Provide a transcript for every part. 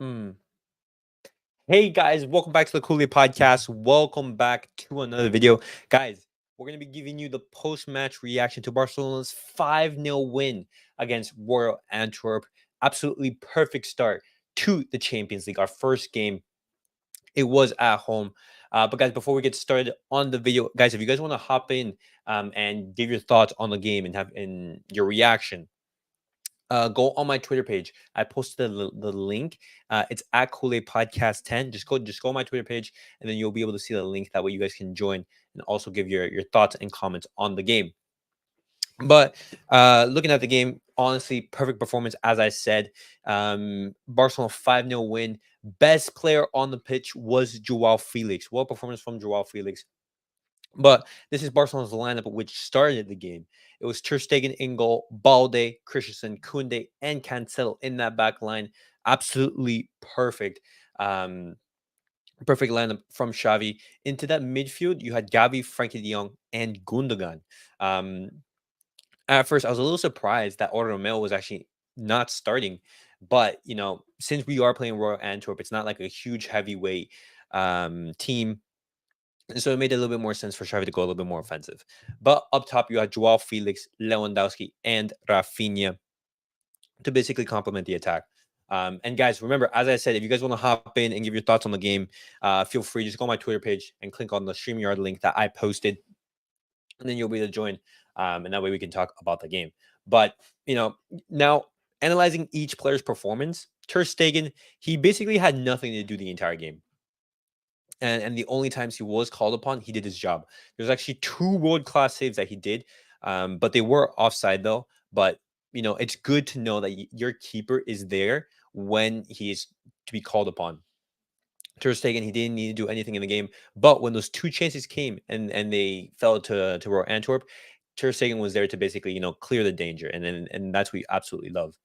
Mm. Hey guys, welcome back to the Cooley Podcast. Welcome back to another video. Guys, we're going to be giving you the post-match reaction to Barcelona's 5-0 win against Royal Antwerp. Absolutely perfect start to the Champions League. Our first game, it was at home. But guys, before we get started on the video, guys, if you guys want to hop in and give your thoughts on the game and have in your reaction, go on my Twitter page. I posted the link. It's at Kool-Aid Podcast 10. Just go on my Twitter page, and then you'll be able to see the link. That way, you guys can join and also give your thoughts and comments on the game. But looking at the game, honestly, perfect performance. As I said, Barcelona 5-0 win. Best player on the pitch was Joao Felix. What performance from Joao Felix. But this is Barcelona's lineup, which started the game. It was Ter Stegen in goal, Balde, Christensen, Koundé, and Cancelo in that back line. Absolutely perfect. Perfect lineup from Xavi. Into that midfield, you had Gavi, Frankie de Jong, and Gundogan. Um, at first, I was a little surprised that Romeo was actually not starting. But, since we are playing Royal Antwerp, it's not like a huge heavyweight team. And so it made a little bit more sense for Xavi to go a little bit more offensive. But up top, you had Joao Felix, Lewandowski, and Rafinha to basically complement the attack. And guys, remember, as I said, if you guys want to hop in and give your thoughts on the game, feel free. Just go on my Twitter page and click on the StreamYard link that I posted, and then you'll be able to join. And that way we can talk about the game. But, now analyzing each player's performance, Ter Stegen, he basically had nothing to do the entire game. And the only times he was called upon, he did his job. There's actually 2 world-class saves that he did, but they were offside though. But it's good to know that your keeper is there when he is to be called upon. Ter Stegen, he didn't need to do anything in the game, but when those 2 chances came and they fell to Royal Antwerp, Ter Stegen was there to basically clear the danger, and that's what we absolutely love.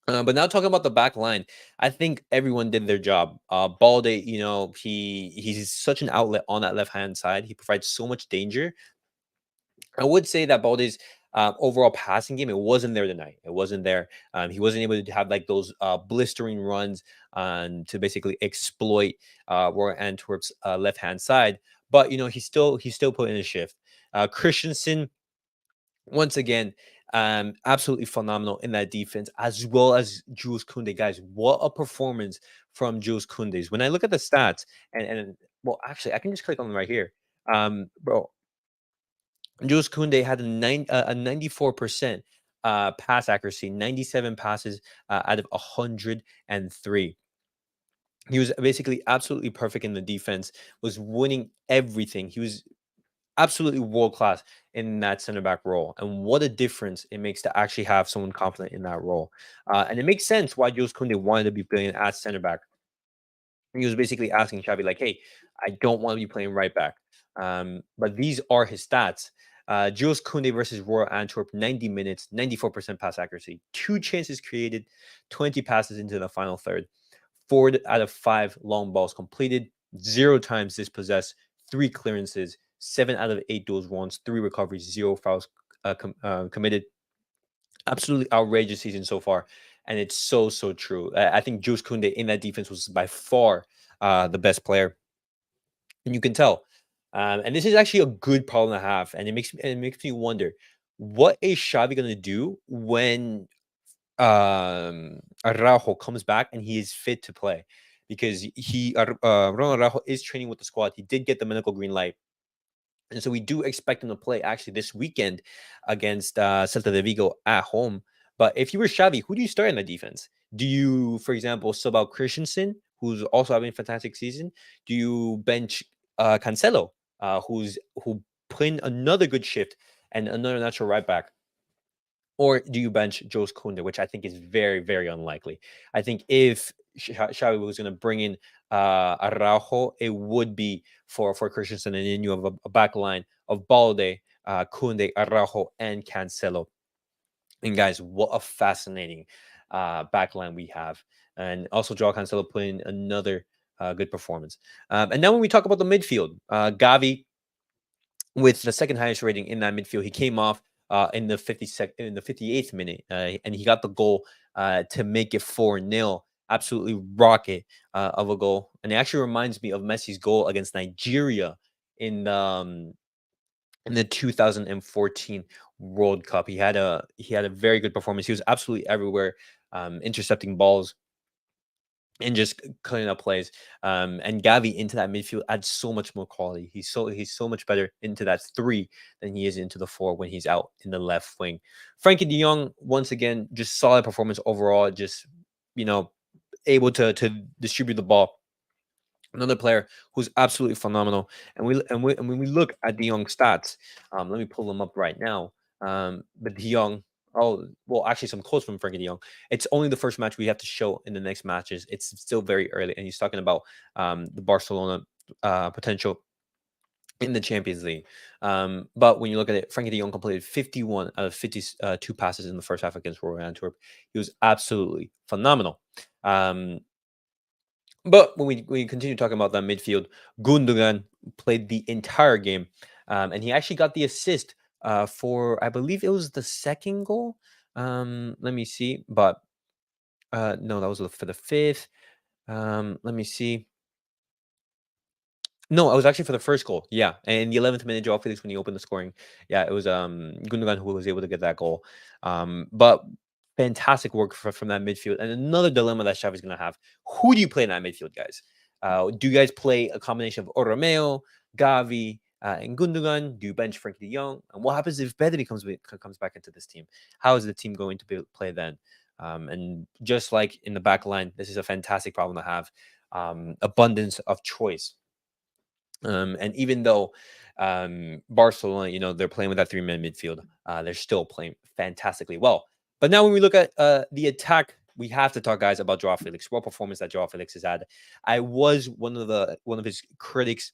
But now talking about the back line, I think everyone did their job. Balde, he's such an outlet on that left hand side. He provides so much danger. I would say that Balde's overall passing game, it wasn't there tonight. It wasn't there. He wasn't able to have like those blistering runs to basically exploit Royal Antwerp's left hand side. But he still put in a shift. Christensen, once again, absolutely phenomenal in that defense, as well as Jules Koundé. Guys, what a performance from Jules Koundé's. When I look at the stats, and well, actually, I can just click on them right here. Bro, Jules Koundé had a 94% pass accuracy, 97 passes out of 103. He was basically absolutely perfect in the defense, was winning everything. He was absolutely world class in that center back role. And what a difference it makes to actually have someone confident in that role. And it makes sense why Jules Koundé wanted to be playing as center back. He was basically asking Xavi, like, hey, I don't want to be playing right back. But these are his stats. Jules Koundé versus Royal Antwerp, 90 minutes, 94% pass accuracy, 2 chances created, 20 passes into the final third, 4 out of 5 long balls completed, 0 times dispossessed, 3 clearances, 7 out of 8 duels won, 3 recoveries, 0 fouls committed. Absolutely outrageous season so far, and it's so true. I think Jules Koundé in that defense was by far the best player, and you can tell. And this is actually a good problem to have, and it makes me wonder, what is Xavi gonna do when Araujo comes back and he is fit to play? Because Ronald Araujo is training with the squad. He did get the medical green light. And so we do expect him to play actually this weekend against Celta de Vigo at home. But if you were Xavi, who do you start in the defense? Do you, for example, sub out Christensen, who's also having a fantastic season? Do you bench Cancelo, who put in another good shift and another natural right back? Or do you bench Jules Koundé, which I think is very unlikely. I think if Xavi was going to bring in Araujo, it would be for Christensen, and then you have a back line of Balde, Koundé, Araujo, and Cancelo. And guys, what a fascinating back line we have. And also Joao Cancelo putting another good performance. And now when we talk about the midfield, Gavi with the second highest rating in that midfield. He came off in the 58th minute, and he got the goal to make it 4-0 absolutely rocket of a goal, and it actually reminds me of Messi's goal against Nigeria in the 2014 World Cup. He had a very good performance. He was absolutely everywhere, intercepting balls and just cutting up plays. And Gavi into that midfield adds so much more quality. He's so much better into that three than he is into the four when he's out in the left wing. Frankie De Jong, once again, just solid performance overall. Just you know, able to distribute the ball. Another player who's absolutely phenomenal. And when we look at De Jong's stats, let me pull them up right now. But De Jong, oh well, actually some quotes from Frankie De Jong. It's only the first match we have to show in the next matches. It's still very early, and he's talking about the Barcelona potential in the Champions League. But when you look at it, Frankie De Jong completed 51 out of 52 passes in the first half against Royal Antwerp. He was absolutely phenomenal. But when we continue talking about that midfield, Gundogan played the entire game, and he actually got the assist for, I believe it was the second goal. Let me see, but no, that was for the fifth. Let me see. No, it was actually for the first goal. Yeah, and in the 11th minute, Joao Felix when he opened the scoring. Yeah, it was Gundogan who was able to get that goal. But fantastic work from that midfield. And another dilemma that Xavi's going to have: who do you play in that midfield, guys? Do you guys play a combination of Romeo, Gavi, and Gundogan? Do you bench Frankie De Jong? And what happens if Pedri comes back into this team? How is the team going to play then? And just like in the back line, this is a fantastic problem to have. Abundance of choice. And even though Barcelona, they're playing with that three-man midfield, they're still playing fantastically well. But now when we look at the attack, we have to talk, guys, about Joao Felix. What performance that Joao Felix has had. I was one of his critics.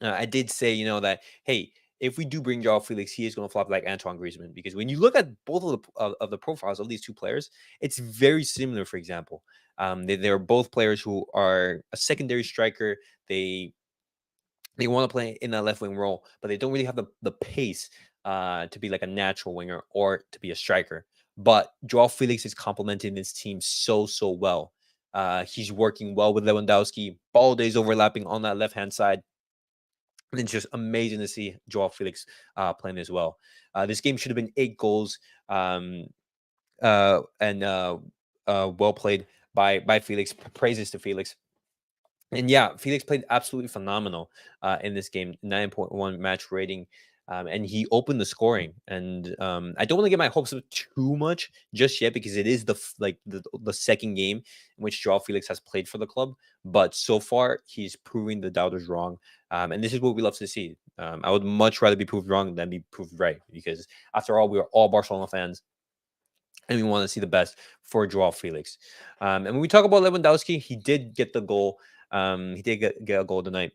I did say, that hey, if we do bring Joao Felix, he is going to flop like Antoine Griezmann, because when you look at both of the profiles of these two players, it's very similar. For example, they're both players who are a secondary striker. They want to play in that left wing role, but they don't really have the pace to be like a natural winger or to be a striker. But Joao Felix is complementing this team so well. He's working well with Lewandowski. Ball days overlapping on that left hand side. And it's just amazing to see Joao Felix playing as well. This game should have been 8 goals, and well played by Felix. Praises to Felix. And yeah, Felix played absolutely phenomenal in this game. 9.1 match rating, and he opened the scoring. And I don't want to get my hopes up too much just yet, because it is the second game in which Joao Felix has played for the club. But so far, he's proving the doubters wrong, and this is what we love to see. I would much rather be proved wrong than be proved right, because after all, we are all Barcelona fans, and we want to see the best for Joao Felix. And when we talk about Lewandowski, he did get the goal. He did get a goal tonight.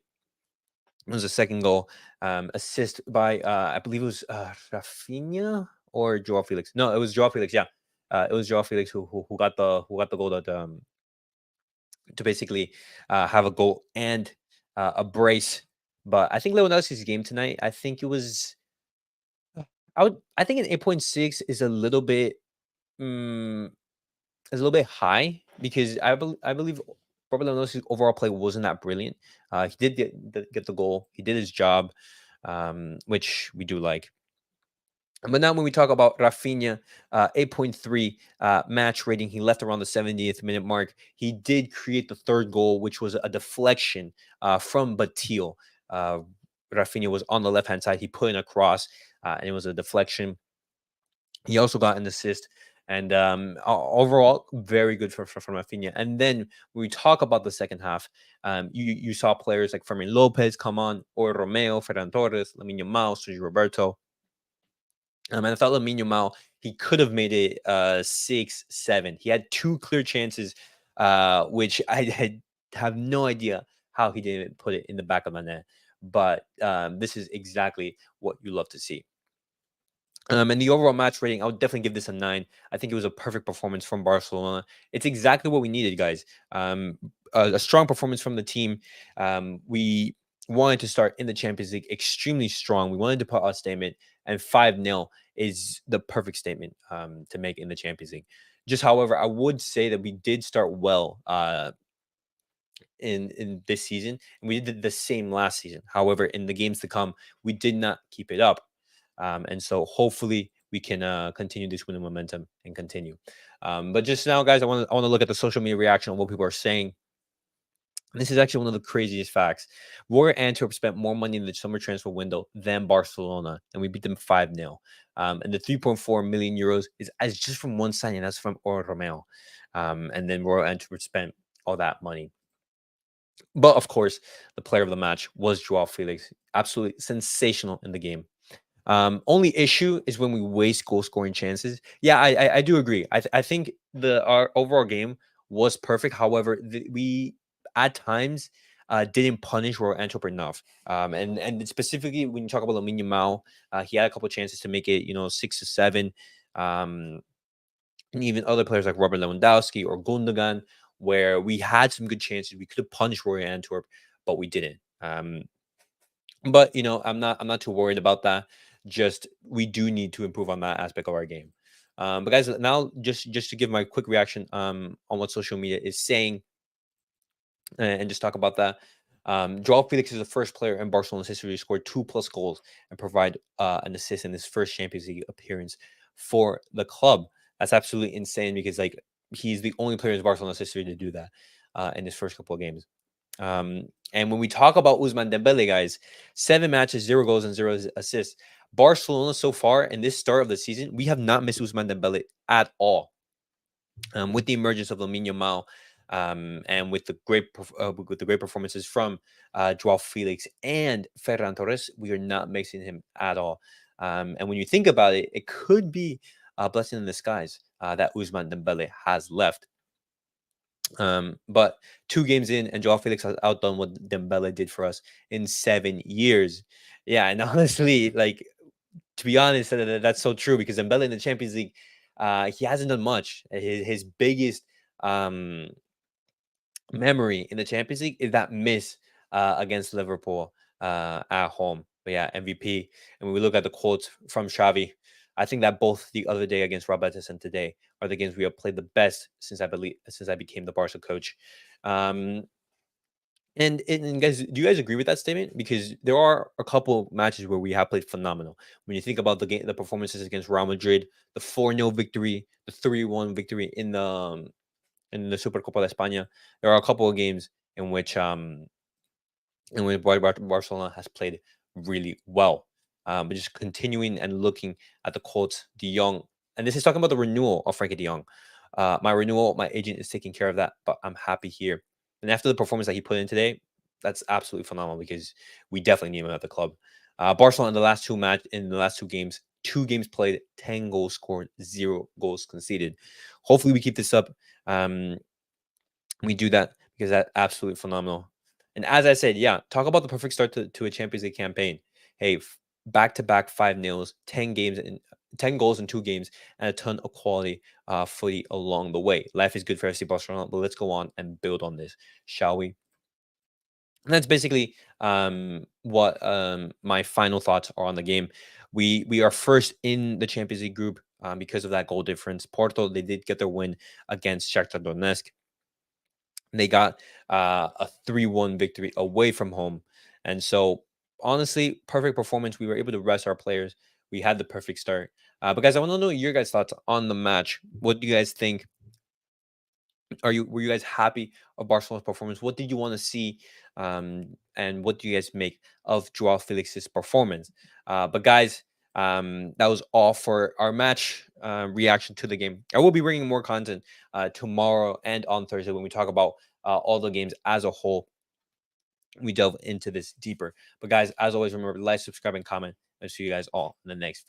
It was a second goal, assist by I believe it was Rafinha or Joao Felix. No, it was Joao Felix. Yeah, it was Joao Felix who got the goal to basically have a goal and a brace. But I think Lewandowski's game tonight, I think it was. I think an 8.6 is a little bit. Mm, is a little bit high, because I believe Robert Lewandowski's overall play wasn't that brilliant. He did get the goal. He did his job, which we do like. But now when we talk about Rafinha, 8.3 match rating, he left around the 70th minute mark. He did create the third goal, which was a deflection from Batil. Rafinha was on the left-hand side. He put in a cross, and it was a deflection. He also got an assist, and overall, very good for Rafinha. And then when we talk about the second half, you saw players like Fermin Lopez come on, or Romeo, Ferran Torres, Lamine Yamal, Sergio Roberto. And I thought Lamine Yamal, he could have made it 6-7. He had two clear chances, which have no idea how he didn't put it in the back of the net. But this is exactly what you love to see. And the overall match rating, I would definitely give this a 9. I think it was a perfect performance from Barcelona. It's exactly what we needed, guys. A strong performance from the team. We wanted to start in the Champions League extremely strong. We wanted to put our statement, and 5-0 is the perfect statement to make in the Champions League. Just however, I would say that we did start well in this season, and we did the same last season. However, in the games to come, we did not keep it up, and so hopefully we can continue this winning momentum and continue. But just now, guys, I want to look at the social media reaction on what people are saying. This is actually one of the craziest facts. Royal Antwerp spent more money in the summer transfer window than Barcelona, and we beat them 5-0. And the 3.4 million euros is as just from one signing, that's from Romeo. And then Royal Antwerp spent all that money. But of course, the player of the match was Joao Felix. Absolutely sensational in the game. Only issue is when we waste goal scoring chances. Yeah, I do agree. I think our overall game was perfect. However, we at times didn't punish Royal Antwerp enough. And specifically when you talk about Lamine Yamal, he had a couple chances to make it, 6 to 7. Um, and even other players like Robert Lewandowski or Gundogan, where we had some good chances. We could have punished Royal Antwerp, but we didn't. But I'm not too worried about that. Just we do need to improve on that aspect of our game. But guys, now just to give my quick reaction on what social media is saying, and just talk about that. Joao Felix is the first player in Barcelona's history to score 2+ goals and provide an assist in his first Champions League appearance for the club. That's absolutely insane because he's the only player in Barcelona's history to do that in his first couple of games. And when we talk about Ousmane Dembele, guys, 7 matches, 0 goals, and 0 assists. Barcelona so far in this start of the season, we have not missed Ousmane Dembele at all. With the emergence of Lamine Yamal, and with the great performances from Joao Felix and Ferran Torres, we are not mixing him at all. And when you think about it, it could be a blessing in disguise that Ousmane Dembele has left. But 2 games in, and Joao Felix has outdone what Dembele did for us in 7 years. Yeah, and honestly, to be honest, that's so true because Dembele in the Champions League, he hasn't done much. His biggest memory in the Champions League is that miss against Liverpool at home. But yeah, MVP. And when we look at the quotes from Xavi, I think that both the other day against Real Betis and today are the games we have played the best since I became the Barca coach. Um, and guys, do you guys agree with that statement? Because there are a couple matches where we have played phenomenal. When you think about the performances against Real Madrid, the 4-0 victory, the 3-1 victory in the Supercopa de España, there are a couple of games in which Barcelona has played really well. But just continuing and looking at the quotes, De Jong, and this is talking about the renewal of Frankie De Jong. My agent is taking care of that, but I'm happy here. And after the performance that he put in today, that's absolutely phenomenal because we definitely need him at the club. Barcelona in the last 2 games, 2 games played, 10 goals scored, 0 goals conceded. Hopefully we keep this up. We do that because that's absolutely phenomenal. And as I said, yeah, talk about the perfect start to a Champions League campaign. Hey, back to back 5-0s, 10 goals in 2 games, and a ton of quality footy along the way. Life is good for FC Barcelona, but let's go on and build on this, shall we? And that's basically what my final thoughts are on the game. We are first in the Champions League group because of that goal difference. Porto, they did get their win against Shakhtar Donetsk. They got a 3-1 victory away from home. And so, honestly, perfect performance. We were able to rest our players. We had the perfect start. But guys, I want to know your guys' thoughts on the match. What do you guys think? Were you guys happy of Barcelona's performance? What did you want to see? And what do you guys make of Joao Felix's performance? But guys, that was all for our match reaction to the game. I will be bringing more content tomorrow and on Thursday when we talk about all the games as a whole. We delve into this deeper. But guys, as always, remember to like, subscribe, and comment. I'll see you guys all in the next